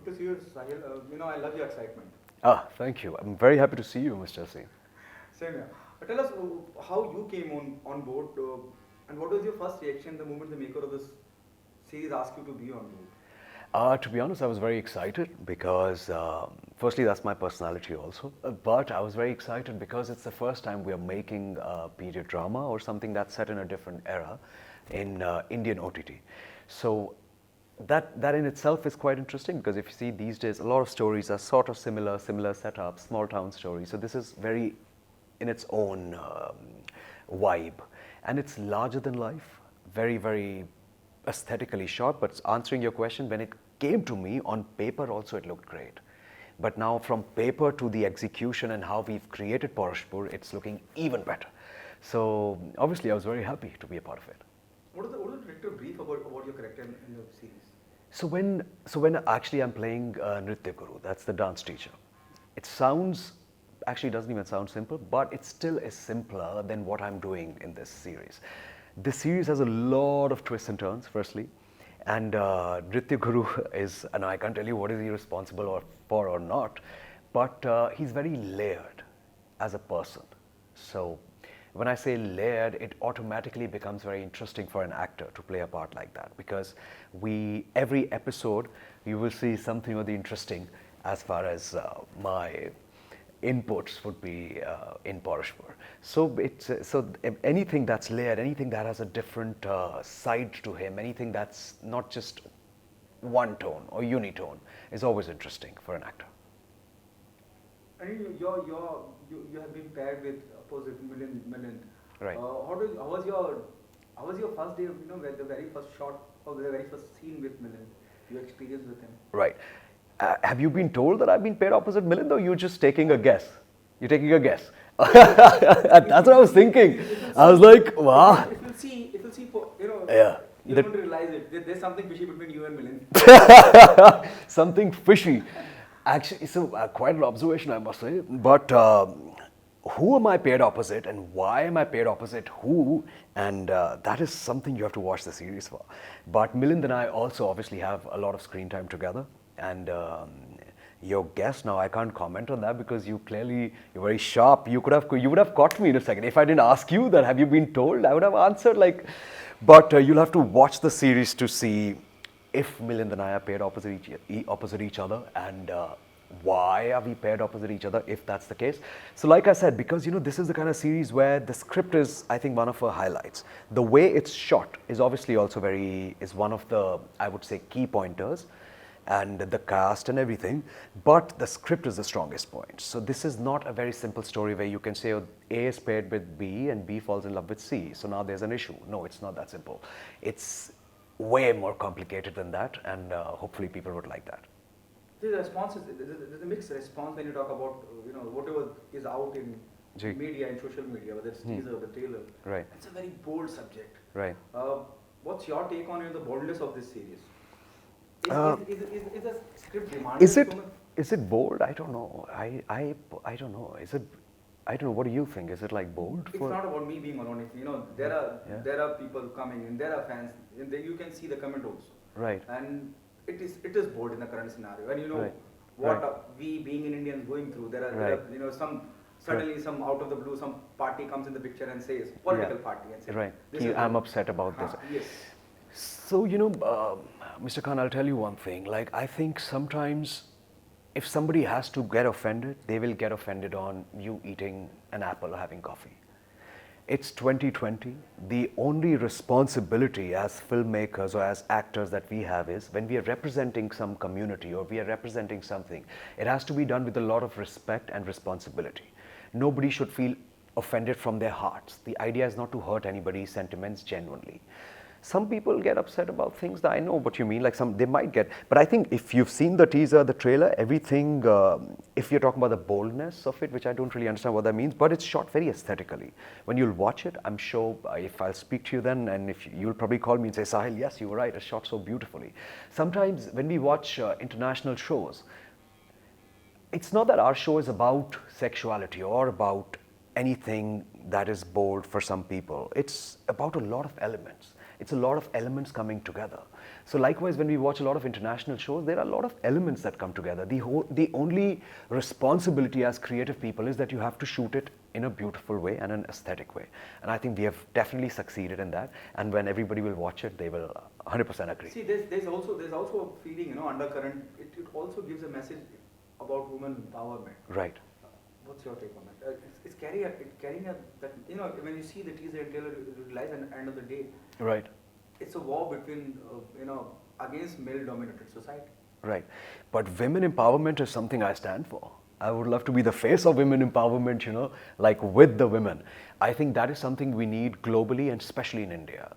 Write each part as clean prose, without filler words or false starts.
to see you, Sahil. I love your excitement. Ah, thank you. I'm very happy to see you, Mr. Singh. Same here. Tell us how you came on board and what was your first reaction the moment the maker of this series asked you to be on board? To be honest, I was very excited because, firstly, that's my personality also. But I was very excited because it's the first time we are making a period drama or something that's set in a different era in Indian OTT. So that in itself is quite interesting because if you see these days, a lot of stories are sort of similar setups, small town stories. So this is very in its own vibe, and it's larger than life, very aesthetically shot. But answering your question, when it came to me on paper also it looked great, but now from paper to the execution and how we've created Paurashpur, it's looking even better. So obviously I was very happy to be a part of it. What is the director brief about your character in the series? So when actually I'm playing Nritya Guru, that's the dance teacher. It sounds, actually doesn't even sound simple, but it still is simpler than what I'm doing in this series. This series has a lot of twists and turns, firstly. And Nritya Guru is, and I can't tell you what is he responsible for or not, but he's very layered as a person. So when I say layered, it automatically becomes very interesting for an actor to play a part like that, because every episode you will see something or the interesting as far as my inputs would be in Paurashpur. So anything that's layered, anything that has a different side to him, anything that's not just one tone or unitone is always interesting for an actor. And you have been paired with opposite Milind. Right. How was your first day? The very first shot or the very first scene with Milind? Your experience with him. Right. Have you been told that I've been paired opposite Milind, or you're just taking a guess? You're taking a guess. That's what I was thinking. I was like, wow. If you'll see, Yeah. You're going to realize it. There's something fishy between you and Milind. Something fishy. Actually, so quite an observation, I must say. But who am I paired opposite, and why am I paired opposite who? And that is something you have to watch the series for. But Milind and I also obviously have a lot of screen time together. And your guess now, I can't comment on that because you're very sharp. You would have caught me in a second. If I didn't ask you that, have you been told? I would have answered like. But you'll have to watch the series to see if Milind and I are paired opposite each other, and why are we paired opposite each other if that's the case. So like I said, because this is the kind of series where the script is, I think, one of her highlights. The way it's shot is obviously also is one of the, I would say, key pointers, and the cast and everything, but the script is the strongest point. So this is not a very simple story where you can say, oh, A is paired with B and B falls in love with C, so now there's an issue. No, it's not that simple. It's way more complicated than that, and hopefully people would like that. There's a mixed response when you talk about whatever is out in media and social media, whether it's teaser or the trailer. Right. It's a very bold subject. Right. What's your take on the boldness of this series? Is the script demanding? Is it bold? I don't know. I don't know. I don't know. What do you think? Is it like bold? It's not about me being alone. There are people coming in. There are fans. And you can see the comment also. Right. And it is bold in the current scenario. And we being in Indians going through. There are some. Suddenly, some out of the blue, some party comes in the picture and says, political party, and says, right. I'm upset about this. Yes. So, Mr. Khan, I'll tell you one thing. Like, I think sometimes if somebody has to get offended, they will get offended on you eating an apple or having coffee. It's 2020. The only responsibility as filmmakers or as actors that we have is when we are representing some community or we are representing something, it has to be done with a lot of respect and responsibility. Nobody should feel offended from their hearts. The idea is not to hurt anybody's sentiments genuinely. Some people get upset about things that I know what you mean, like they might get, but I think if you've seen the teaser, the trailer, everything, if you're talking about the boldness of it, which I don't really understand what that means, but it's shot very aesthetically. When you'll watch it, I'm sure if I'll speak to you then, and if you'll probably call me and say, Sahil, yes, you were right, it's shot so beautifully. Sometimes when we watch international shows, it's not that our show is about sexuality or about anything that is bold for some people. It's about a lot of elements. It's a lot of elements coming together. So likewise, when we watch a lot of international shows, there are a lot of elements that come together. The only responsibility as creative people is that you have to shoot it in a beautiful way and an aesthetic way. And I think we have definitely succeeded in that. And when everybody will watch it, they will 100% agree. See, there's also a feeling, undercurrent. It also gives a message about women empowerment. Right. What's your take on that? It's carrying that, when you see the teaser and trailer, you realize at the end of the day, Right. it's a war between, against male-dominated society. Right. But women empowerment is something I stand for. I would love to be the face of women empowerment, like with the women. I think that is something we need globally and especially in India.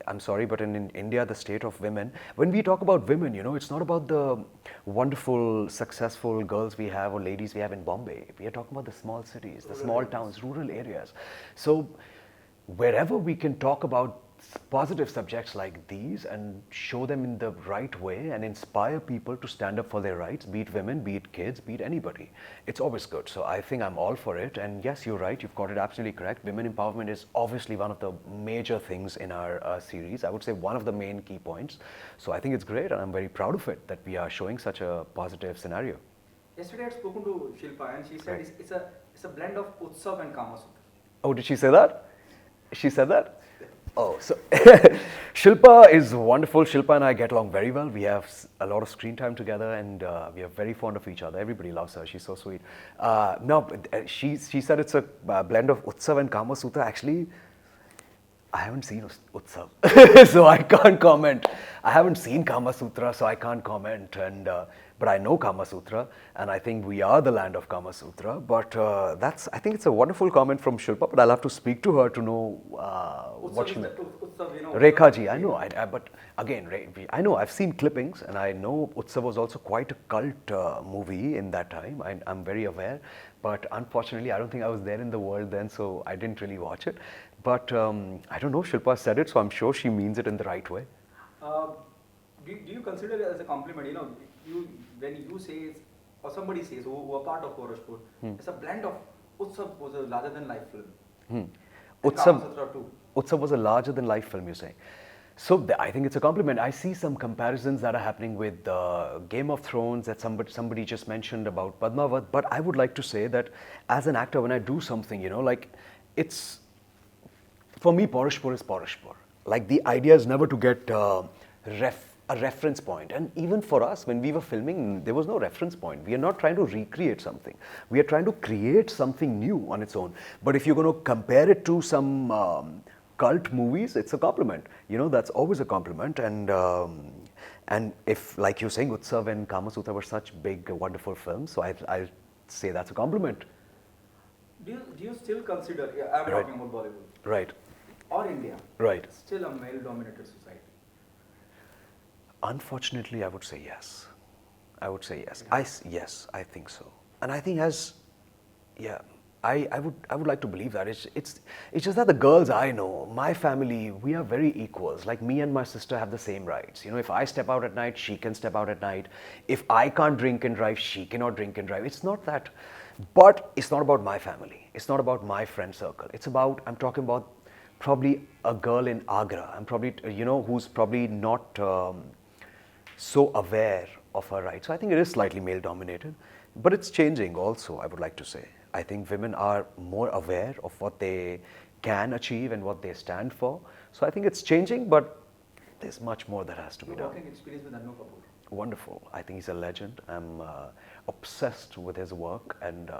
I'm sorry, but in India, the state of women, when we talk about women, it's not about the wonderful, successful girls we have or ladies we have in Bombay. We are talking about the small cities, the small towns, rural areas. So wherever we can talk about positive subjects like these and show them in the right way and inspire people to stand up for their rights, be it women, be it kids, be it anybody, it's always good. So I think I'm all for it. And yes, you're right, you've got it absolutely correct. Women empowerment is obviously one of the major things in our series. I would say one of the main key points. So I think it's great and I'm very proud of it that we are showing such a positive scenario. Yesterday I had spoken to Shilpa and she said Right. it's a blend of Utsav and Kama Sutra. Oh, did she say that? She said that? Oh, so Shilpa is wonderful. Shilpa and I get along very well. We have a lot of screen time together and we are very fond of each other. Everybody loves her. She's so sweet. She said it's a blend of Utsav and Kama Sutra. Actually, I haven't seen Utsav, so I can't comment. I haven't seen Kama Sutra, so I can't comment. But I know Kama Sutra, and I think we are the land of Kama Sutra. But I think it's a wonderful comment from Shilpa, but I'll have to speak to her to know what she meant. Rekha ji, I know, but again, I know, I've seen clippings, and I know Utsav was also quite a cult movie in that time. I'm very aware, but unfortunately, I don't think I was there in the world then, so I didn't really watch it. But I don't know, Shilpa said it, so I'm sure she means it in the right way. Do you consider it as a compliment? When you say, or somebody says, who are part of Paurashpur, it's a blend of Utsav was a larger than life film. And Kama Sutra too. Utsav was a larger than life film, you say. So I think it's a compliment. I see some comparisons that are happening with Game of Thrones that somebody just mentioned about Padmavat. But I would like to say that as an actor, when I do something, it's, for me, Paurashpur is Paurashpur. Like the idea is never to get a reference point. And even for us, when we were filming, there was no reference point. We are not trying to recreate something. We are trying to create something new on its own. But if you're going to compare it to some cult movies, it's a compliment. That's always a compliment. And if, like you're saying, Utsav and Kama Sutra were such big, wonderful films, so I'll say that's a compliment. Do you still consider, I'm Right. talking about Bollywood, Right. or India, Right. still a male-dominated society? Unfortunately, I would say yes. I would say yes. Yes, I think so. And I think I would like to believe that. It's just that the girls I know, my family, we are very equals. Like me and my sister have the same rights. If I step out at night, she can step out at night. If I can't drink and drive, she cannot drink and drive. It's not that. But it's not about my family. It's not about my friend circle. I'm talking about probably a girl in Agra. I'm probably, who's probably not so aware of her rights. So I think it is slightly male dominated, but it's changing also, I would like to say. I think women are more aware of what they can achieve and what they stand for. So I think it's changing, but there's much more that has to be Your done. working experience with Anu Kapoor. Wonderful. I think he's a legend. I'm obsessed with his work, and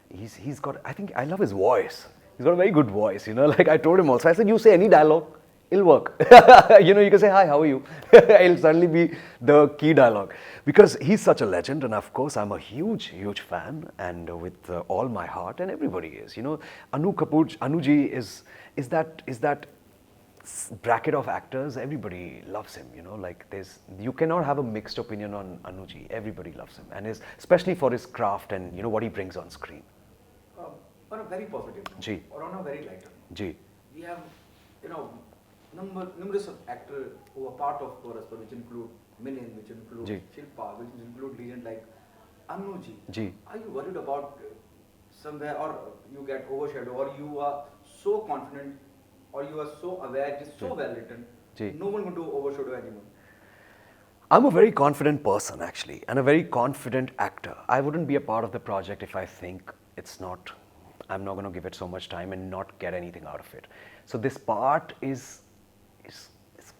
he's got, I think, I love his voice. He's got a very good voice, like I told him also. I said, you say any dialogue, it'll work. You can say, hi, how are you? It'll suddenly be the key dialogue. Because he's such a legend, and of course, I'm a huge, huge fan, and with all my heart, and everybody is. Anu Kapoor, Anuji is that bracket of actors. Everybody loves him. Like you cannot have a mixed opinion on Anuji. Everybody loves him, and especially for his craft and what he brings on screen. On a very positive note, or on a very lighter note, we have, numerous of actors who are part of Paurashpur, which include Milind, which include Shilpa, which include legend like Anuji. Are you worried about somewhere, or you get overshadowed, or you are so confident or you are so aware, it is so well written, ji. no one going to overshadow anyone? I'm a very confident person actually, and a very confident actor. I wouldn't be a part of the project if I think it's not, I'm not going to give it so much time and not get anything out of it. So this part is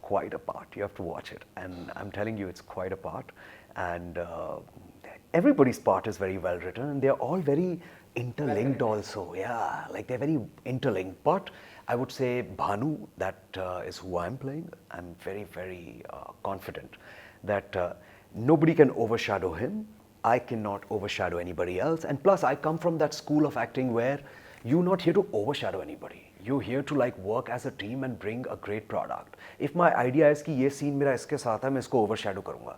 quite a part. You have to watch it, and I'm telling you, it's quite a part. And everybody's part is very well written, and they're all very interlinked also. Yeah, like they're very interlinked. But I would say Bhanu, that is who I'm playing. I'm very, very confident that nobody can overshadow him. I cannot overshadow anybody else. And plus, I come from that school of acting where you're not here to overshadow anybody. You're here to like work as a team and bring a great product. If my idea is कि ये scene मेरा इसके साथ है, मैं इसको overshadow करूँगा,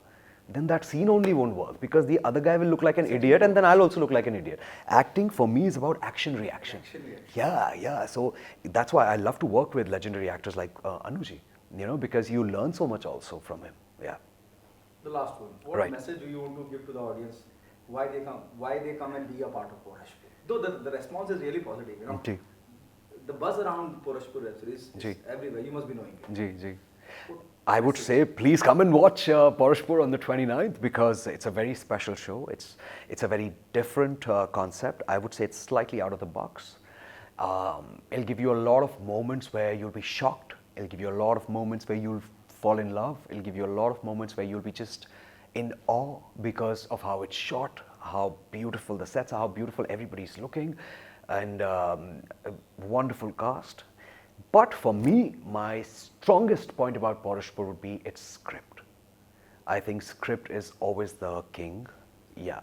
then that scene only won't work because the other guy will look like an idiot and then I'll also look like an idiot. Acting for me is about action reaction. Yeah. So that's why I love to work with legendary actors like Anuji, you know, because you learn so much also from him. Yeah. The last one. What message do you want to give to the audience? Why they come and be a part of Paurashpur? Though the response is really positive, you know. Ji. The buzz around Paurashpur web series is everywhere. You must be knowing it. Ji. I would say please come and watch Paurashpur on the 29th because it's a very special show. It's a very different concept. I would say it's slightly out of the box. It'll give you a lot of moments where you'll be shocked. It'll give you a lot of moments where you'll fall in love. It'll give you a lot of moments where you'll be just in awe because of how it's shot, how beautiful the sets are, how beautiful everybody's looking, and a wonderful cast. But for me, my strongest point about Paurashpur would be its script. I think script is always the king. Yeah,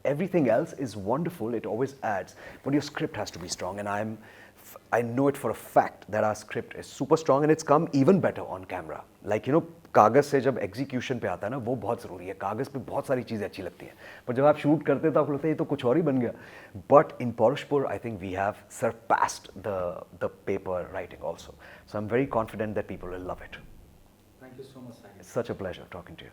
everything else is wonderful, it always adds, but your script has to be strong, and I know it for a fact that our script is super strong and it's come even better on camera. Like, you know, कागज से जब execution पे आता है ना, वो बहुत ज़रूरी है. कागज पे बहुत सारी चीज़ें अच्छी लगती हैं, पर जब आप शूट करते हैं तो आपको लगता है ये तो कुछ और ही बन गया. But in Paurashpur, I think we have surpassed the paper writing also. So I'm very confident that people will love it. Thank you so much, Sahil. It's such a pleasure talking to you.